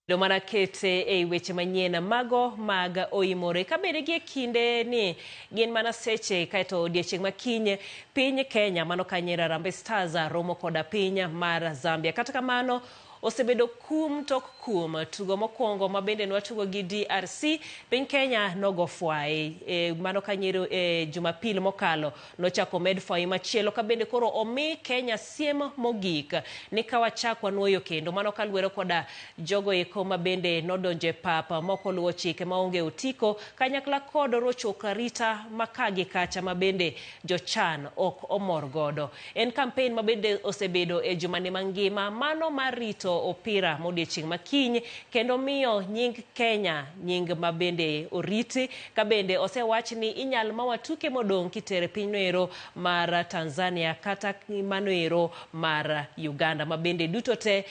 Mana kete e weche manyien mago mag oimore kabede gi kinde ni gin mana seche kaito odiechieng' makinye piny Kenya mano kanyera Harambee Stars romo koda piny mar Zambia. Kata kamano osebedo kum tok kum tugo mokwongo mabende nwatugo gi DRC piny Kenya nogo fwai mano kanyero Jumapil mokalo nochako med fwai machielo kabende koro omi Kenya siem mogik ni kawachakwa nuoyo kendo mano kaluwero koda jogo eko mabende nodonje papa moko luwo chike maonge otiko kanyakla kod rocho karita makagi kacha mabende jochan ok omor godo. En campaign mabende osebedo e jumani mangima mano marito opira modiechieng' makiny kendo miyo nying Kenya nying mabende oriti kabende osewach ni inyal mawatuke modong' kitere pinyno ero mar Tanzania kata mano ero mar Uganda mabende duto te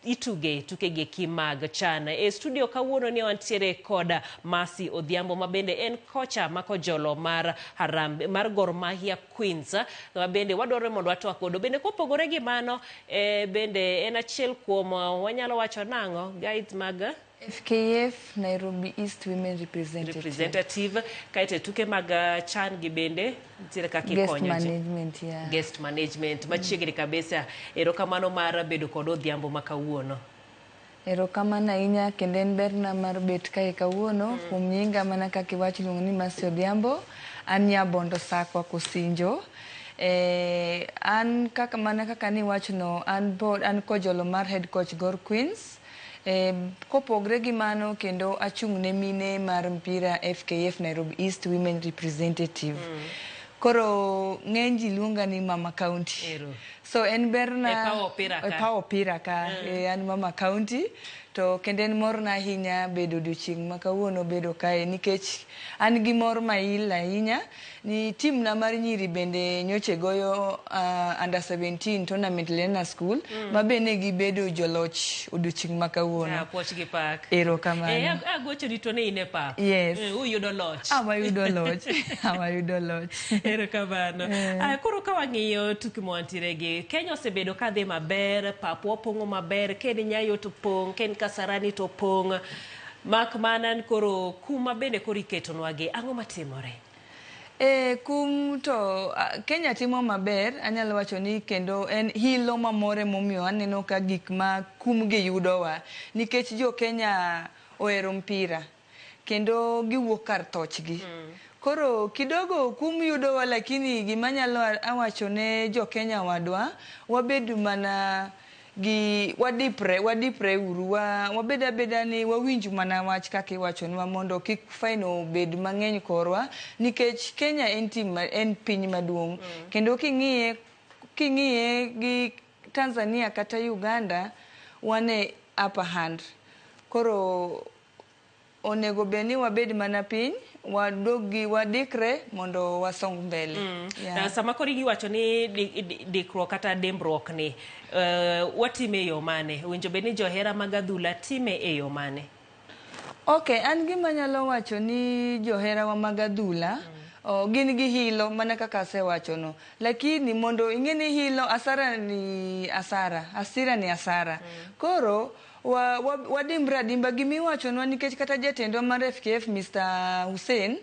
ituge tukege kimag chan. E studio kawuono ni wantiere koda Masi Odhiambo mabende en kocha makojolo mar Harambee mar Gor Mahia Queens mabende wadwaro mondo watwak godo bende kopogore gi mano bende en achiel kuom wanyalo wacho nango guides mag FKF Nairobi East Women Representative kaite tuke mag chan gi bende ntiere kaki guest konyo management yeah. Guest management machiegni kabisa. Erokamano mar bedo kod Odhiambo makawuono. Erokamano ahinya kendo en berna mar bet kae kawuono kuom nyinga mana kaka iwacho luongo ni Masi Odhiambo an Nyabondo Sakwa Kosinjo. An kaka mana kaka ni wachono an kojolo mar head coach Gor Queens. Kopogre gi mano kendo achung' ne mine mar mpira FKF Nairobi East Women Representative. Koro ng'eny ji luonga ni Mama County. So en berna pawo opira ka an Mama County to kendo en morna ahinya bedo odiochieng' ma kawuono bedo kae nikech an gi mor mail ahinya ni tim na mar nyiri bende nyoche goyo under 17 tournament Lena School mabende gibedo joloch odiochieng' ma kawuono. Puochgi pak. Erokamano. Agocho dito ne ine pak. Yes. Uyudo loch. Awayudo loch. Erokamano. Koro ka wang'iyo tuke mwantiere gi Kenya osebedo kadhi maber, papu opong'o maber, ken Nyayo to pong', ken Kasarani to pong'. Mak mana koro kuma bende koro iketonwagi ang'o matimore? Kum to Kenya timo maber anyalo wacho ni kendo en hilo mamore momiyo aneno ka gik ma kum gi yudowa nikech jo Kenya ohero mpira kendo giwuok kar thochgi. Koro kidogo kum yudowa lakini gima nyalo awacho ne jo Kenya wadwa wabed mana gi wadipre uru wabeda beda ni wawinju mana wach kaka iwachonwa mondo kik faino bed mang'eny korwa nikech Kenya en piny maduong' kendo king'iye gi Tanzania kata Uganda wane upper hand. Koro onego beni wabed mana piny wadikre mondo wasong mbele. Sama koro giwacho ni dikruok kata dimbruok ni watime e yo mane? Winjo bed ni johera mag adhula time e yo mane? An gima nyalo wacho ni johera wa mag adhula gin gi hilo mana kaka asewachono lakini mondo ing'e ni hilo asira ni asara. Koro wadimbra dimba gimiwachonwa nikech kata jatendwa mar FKF Mr. Hussein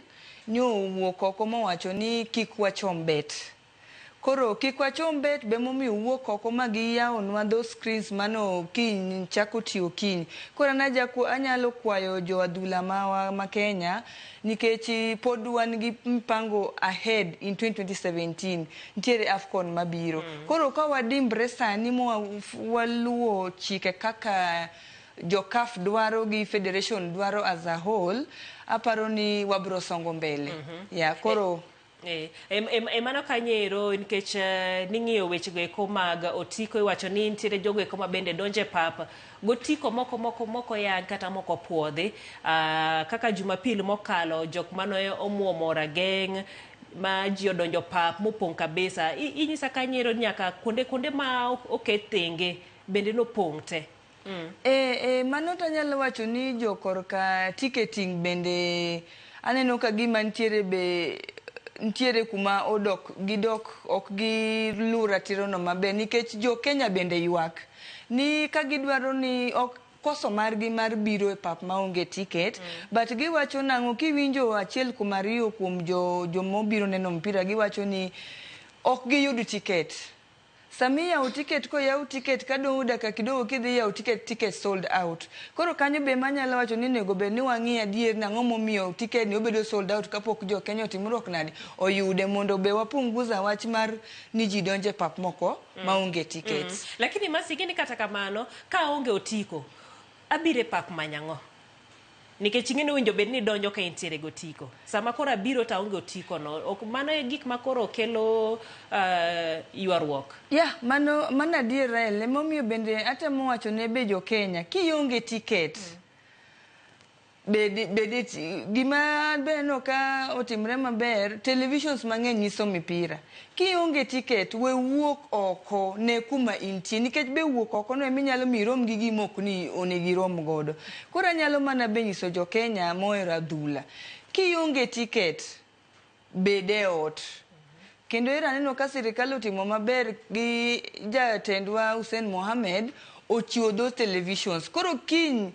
nyowuok oko mowacho ni kik wachom bet. Koro kik wachom bet be momiyo wuok oko magiyawonwa those screens mano kiny chako tiyo kiny. Koro anyalo kwayo jo adhula ma Kenya nikech pod wan gi mpango ahead in 2017 ntiere AFCON mabiro. Koro ka wadimbre sani waluwo chike kaka jo CAF dwaro gi Federation dwaro as a whole aparo ni wabro songo mbele. Koro mano kanyero nikech ning'iyo weche go eko mag otiko iwacho ni ntiere jogo eko mabende donje pap gotiko moko yang kata moko puodhi kaka Jumapil mokalo jok mano omuomo rageng' ma ji odonjo pap mopong' kabisa. Inyisa kanyero nyaka kuonde ma oket thenge bende nopong' te. Mano to nyalo wacho ni jo korka ticketing bende aneno ka gima ntiere kuma ok gi lura tirono maber nikech jo Kenya bende ywak ni ka gidwaro ni koso margi mar biro e pap maonge tiket, but giwacho nang'o kiwinjo achiel kuom ariyo kuom jomobiro neno mpira giwacho ni ok giyud tiket. Sami yaw tiket ko yaw tiket kadong daka kidogo kidhi yaw tiket sold out. Koro kanyo be manyalo wacho ni nego bed ni wang'i adier nang'o momiyo tiket ni obedo sold out kapok jo Kenya otimruok nadi oyude mondo be wapunguza wach mar ni ji donje pap moko maonge tiket. Lakini masikini kata kamano ka onge otiko abire pap manyang'o. Nikech ing'eni winjo bed ni donjo ka intiere gotiko. Sama koro abiro ta onge otiko no, ok mano e gik makoro kelo ywaruok. Mano adiera ele momiyo bende atemo wacho ne be jo Kenya kionge tiket. Gima beno ka otimre maber, televisions mang'eny nyiso mipira. Kionge tiket we wuok oko ne kuma intie, nikech be wuok oko no eminyalo mirom gi gimok ni onegi rom godo. Koro anyalo mana be nyiso jo Kenya mohero adhula. Kionge tiket bede ot. Kendo aneno ka sirikal otimo maber gi jatendwa Hussein Mohamed ochiwo those televisions. Koro kiny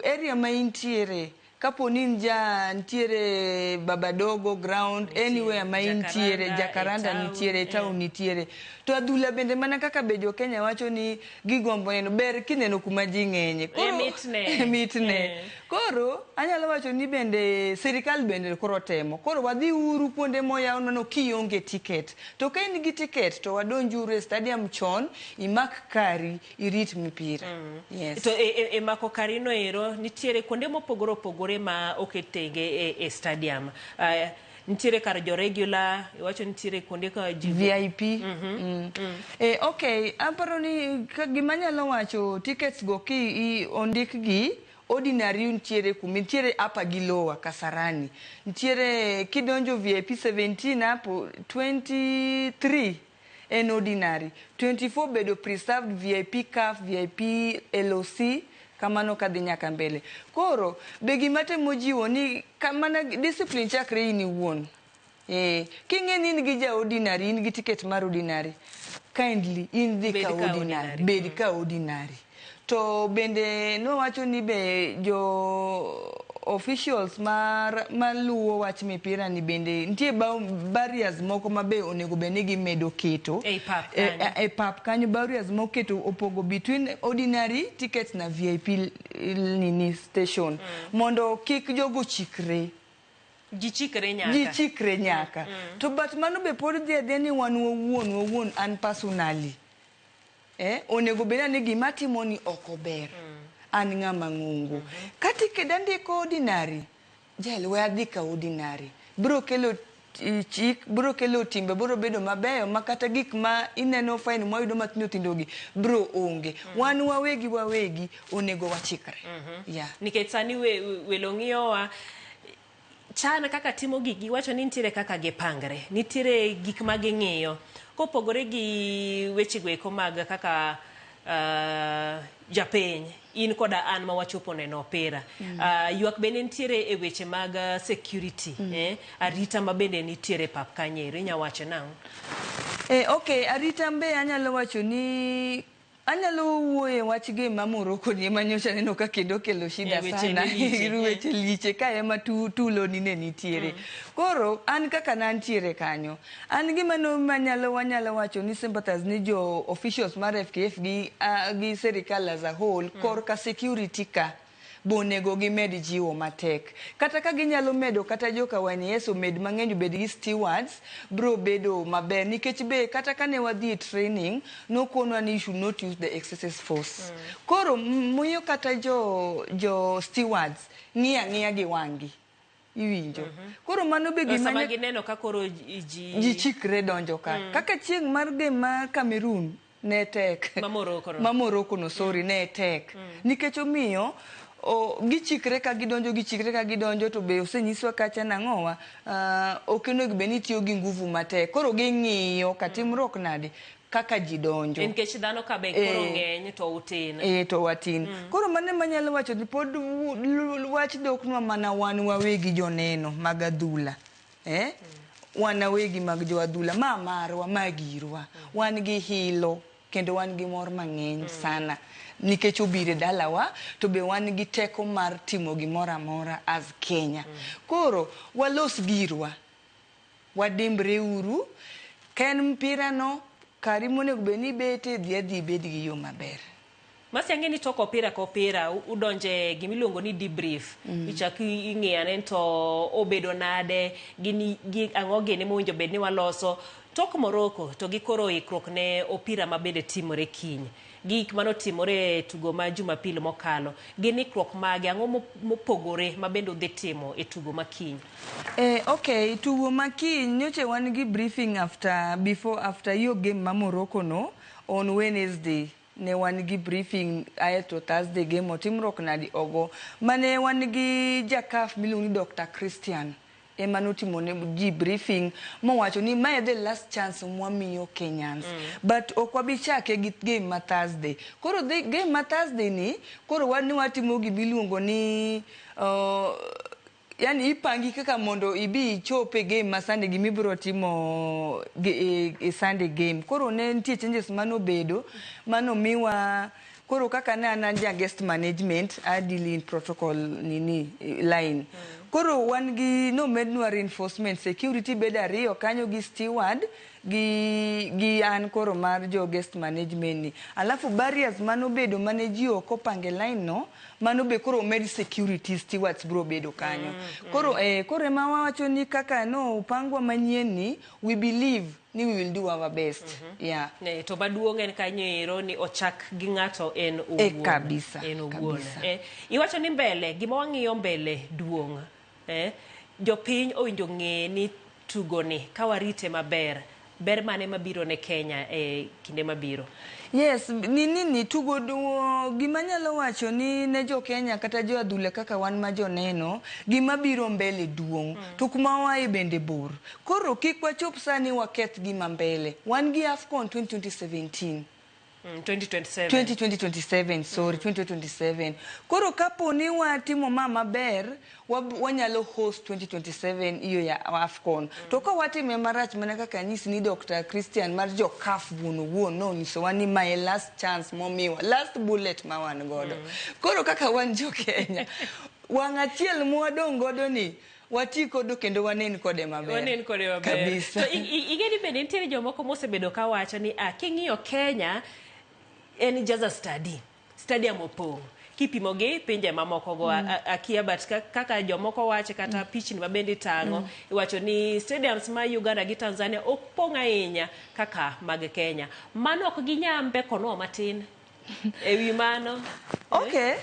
area ma intiere kapo ni ntiere Babadogo ground anywhere ma intiere Jacaranda nitiere town nitiere to adhula bende mana kaka be jo Kenya wacho ni gigombo neno ber kineno kuma ji ng'enye koro mitne koro anyalo wacho ni bende sirikal bende koro temo koro wadhi uru kuonde moyaw nono kionge tiket to ka in gi tiket to wadonjuru e stadium chon imak kari irit mipira. Yes. To e mako kari no ero nitiere kuonde mopogore opogore ma oketenge e stadium. Nitiere kar jo regular, iwacho nitiere kuonde ka VIP. Okay, aparo ni gima nyalo wacho tickets go ki ondik gi ordinary nitiere kuma nitiere upper gi lower Kasarani. Nitiere kidonjo VIP 17 hapo 23 en ordinary, 24 bedo preserved VIP CAF VIP LOC kamano kadhi nyaka mbele. Koro be gima temo jiwo ni kamana discipline chakre in iwuon. King'eni in gi ja ordinary, in gi ticket mar ordinary, kindly in dhi ka ordinary, bed ka ordinary. To bende no wacho ni be jo officials maluwo wach mipira ni bende nitie barriers moko mabe onego bende gimedo keto e pap kanyo barriers moketo opogo between ordinary tickets na VIP nini station mondo kik jogo chikre ji chikre nyaka to but mano be pod dhi ni wan wawuon an personally onego beda ni gima timo ni ok ober. An ng'ama ng'ungu. Kati ndiko ordinary, jel we adhi ka ordinary. Bro kelo chik, bro kelo timbe, bro bedo mabeyo makata gik ma ineno fine mwayudo matindo tindogi, bro onge. Wan wawegi onego wachikre. Nikech sani welo ng'iyowa chana kaka timo gigi wacho ni nitiere kaka gipangre, nitiere gik ma ging'iyo. Kopogore gi weche gweko mag kaka japeny in koda an ma wachopo neno opira ywak bende nitiere e weche mag security arita ma bende nitiere pap kanyere nyawacho nang'o? Okay, arita mbe anyalo wacho ni anyalo wuoye wach ge mamoroko ni manyocha neno ka kendo kelo shida sana weche liche ka ema tulo ni ne nitiere. Koro an kaka nantiere kanyo an gima no wanyalo wacho ni sympathize ni jo officials mar FKF gi serikal as a whole kor ka security ka bonego gimed jiwo matek kata ka ginyalo medo kata joka wanyeso med mang'eny bed gi stewards bro bedo maber nikech be kata kane wadhi training no konwa ni you should not use the excessive force. Koro muyo kata jo stewards ng'iya gi wangi iwinjo. Koro mano be gima sama gineno ka koro ji chikre donjo ka kaka chieng' mar game mar Cameroon ne tek Mamoroko no sorry ne tek nikech omiyo gichikre ka gidonjo to be osenyiswa kacha nang'owa okenogi be ni tiyo gi nguvu matek koro ging'iyo katimruok nade kaka ji donjo nikech dhano ka be koro ng'eny to utin to watin koro mane manyalo wacho ni pod wach doknwa mana wan wawegi joneno mag adhula wan wawegi mag jo adhula marwa magirwa wan gi hilo kendo wan gi mor mang'eny sana nikech obire dalawa to be wan gi teko mar timo gimoro amora as Kenya. Koro walos girwa, wadimbre uru, ken mpira no kari monego bed ni bete dhi bed gi yo maber. Masi ang'e ni tok opira ka opira udonje gimiluongo ni debrief. Ichaki ing'iyane to obedo nade, gi ang'o gini mowinjo bed ni waloso. Tok Morocco to gikoro ikruok ne opira mabende timore kiny. Gik manotimore tugo ma Jumapil mokalo. Gin ikruok mage ang'o mopogore mabende udhi timo e tugo makiny? Okay, tugo makiny nyoche wan gi briefing after yo game ma Morocco no on Wednesday. Ne wan gi briefing aeto Thursday game otimruok nadi ogo. Mane wan gi jakaf miluongo ni Dr. Christian. Ema notimo ne ji briefing mowacho ni mae the last chance mwamiyo Kenyans. But okwabi chake gi game ma Thursday. Koro game ma Thursday ni, koro wani watimo gimiluongo ni yani ipangi kaka mondo ibi ichope game ma Sunday gimibiro timo Sunday game. Koro ne nitie changes manobedo, manomiwa koro kaka ne an ja guest management adili in protocol line. Koro wan gi no mednwa reinforcement security bed ariyo kanyo gi steward gi an koro mar jo guest management ni. Alafu barriers manobedo mane ji ok opange line no manobe koro med security stewards bro bedo kanyo. Koro ema wawacho ni kaka no upangwa manyien ni we believe ni we will do our best. Yeah. Ne to maduong' en kanyo ero ni ochak gi ng'ato en owuon. Kabisa. En owuon. Iwacho ni mbele gima wang'iyo mbele duong'. Jopiny owinjo ng'e ni tugo ni kawarite maber. Ber mane mabiro ne Kenya kinde mabiro? Yes, ni tugo gima nyalo wacho ni ne jo Kenya kata jo adhula kaka wan ma joneno gima biro mbele duong'. To kuma wae bende bor. Koro kik wachop sani waketh gima mbele. Wan gi AFCON 2017. 2027, sorry, 2027. Koro kapo ni watimo maber, wanyalo host 2027 iyo ya AFCON. To ka watime marach mana kaka nyisi ni Dr. Christian mar jo CAF wuon no niso wani my last chance momiwa, last bullet ma wan godo. Koro kaka wan jo Kenya, wangachiel mwadong godo ni wati kodo kendo wanen kode maber. Wanen kode maber. Kabisa. To igeni bende nitiere jomoko mosebedo ka wacho ni king'iyo Kenya en jaza stadium opong'. Kipimo gi pinje mamoko go akia but kaka jomoko wache kata pichni mabende tang'o iwacho ni stadiums ma Uganda gi Tanzania opong' ahinya kaka mag Kenya. Mano ok ginyambe kono matin. Ewi mano. Okay.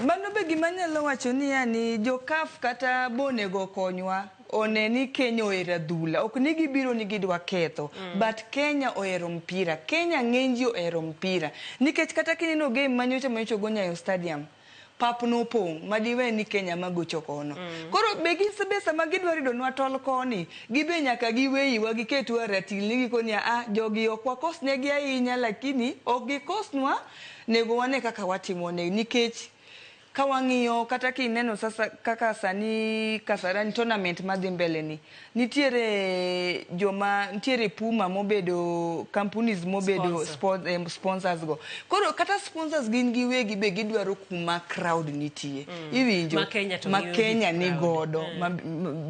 Mano be gima nyalo wacho ni yani jo CAF kata bonego konywa one ni Kenya ohero adhula. Ok ni gibiro ni gidwa ketho. But Kenya ohero mpira. Kenya ng'eny ji ohero mpira. Nikech kata kineno game manyocha go Nyayo Stadium. Pap no pong' madiwe ni Kenya magocho kono. Koro be gisebe sama gidwa rido nwa tol koni, gibe nyaka giweyiwa giketwa ratil ni gikoni jogi ok wakosnegi ahinya lakini ok gikosnwa nego wane kaka watimo ne nikech kawang'iyo kata kineno sasa kaka sani Kasarani tournament madhi mbele ni nitiere Puma mobedo companies mobedo sponsors go. Koro kata sponsors gin giwegi be gidwaro kuma crowd nitie. Iwinjo ma Kenya ni godo.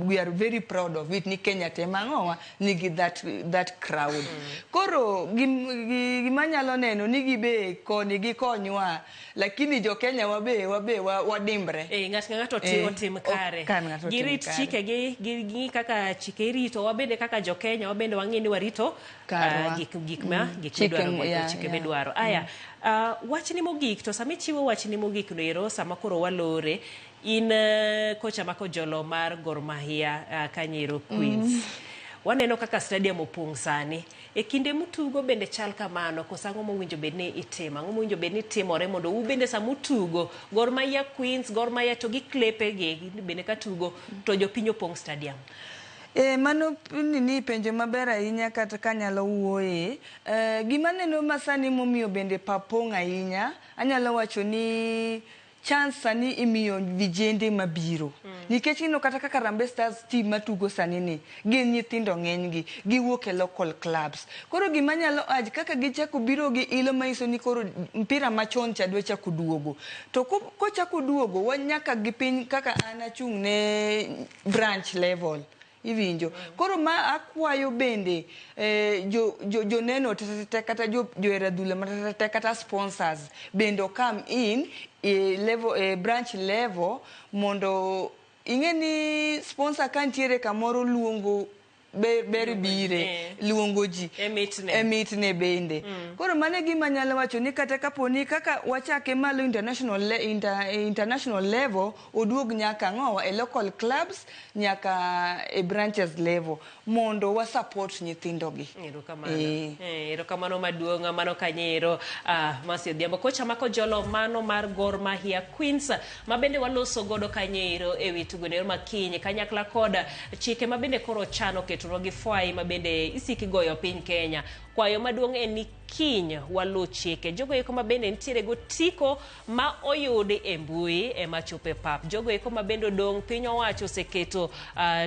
We are very proud of it ni Kenya tema ng'owa nigi that crowd. Koro gimanyalo neno ni gibe koni gikonywa lakini jo Kenya wabe wadimbre. Ng'ato otim kare. Girit chike gi kaka chike rito wabende kaka jo Kenya wabende wang'ini warito gik midwaro chike midwaro. Aya, wachni mogik to sami chiwo wachni mogik no ero sama koro walore in kocha mako jolo mar Gor Mahia Kanyero Queens. Waneno kaka stadium opong' sani. Kinde mutugo bende chal kamano kosango mowinjo bedni itimo. Ang'o mowinjo bedni timore mondo u bende samutugo Gor Mahia Queens, Gor Mahia to gi klepe gi bende katugo to jopiny opong' stadium. Mano ni penjo maber ahinya kata kanyalo wuoye. Gima neno masani momiyo bende papong' ahinya. Anyalo wacho ni chance sani imiyo vijende mabiro nikech ino kata kaka Harambee Stars team matugo sani ni gin nyithindo ng'enygi giwuok e local clubs. Koro gima nyalo kaka gichako biro gi ilo maiso ni koro mpira machon cha dwe chako duogo. To kochako duogo wanyaka gi piny kaka an achung' ne branch level. Iwinjo. Koro ma akwayo bende jo neno tete kata jo eradhula matete kata sponsors bendo come in level branch level mondo ingeni sponsor kantiere kamoro luongo ber bire luongo ji emitne bende. Koro mane gima nyalo wacho ni kata kaponi kaka wachake malo international level oduog nyaka ngowa e local clubs nyaka e branches level mondo wa support nyithindo gi. Erokamano maduong' mano kanyero Mercy Odhiambo kocha mako jolo mano mar Gor Mahia Queens mabende waloso godo kanyero ewi tugonero makinye kanyakla koda chike mabende koro chano keto gi fwai mabende isiki goyo piny Kenya. Kwayo maduong' en ni kiny walu chike jogo eko mabende ntiere go tiko ma oyudi e mbui ema chope pap jogo eko mabende dong piny owacho oseketo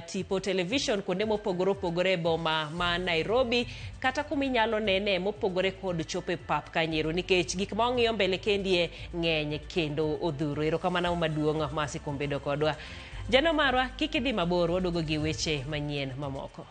tipo television kuonde mopogore opogore e boma ma Nairobi kata kuminyalo nene mopogore kod chope pap kanyero nikech gik ma ong'iyo mbele kendie ng'eny kendo odhuro. Erokamano maduong' Mercy kuom bedo kodwa. Jano marwa kik idhi mabor waduogo gi weche manyien mamoko.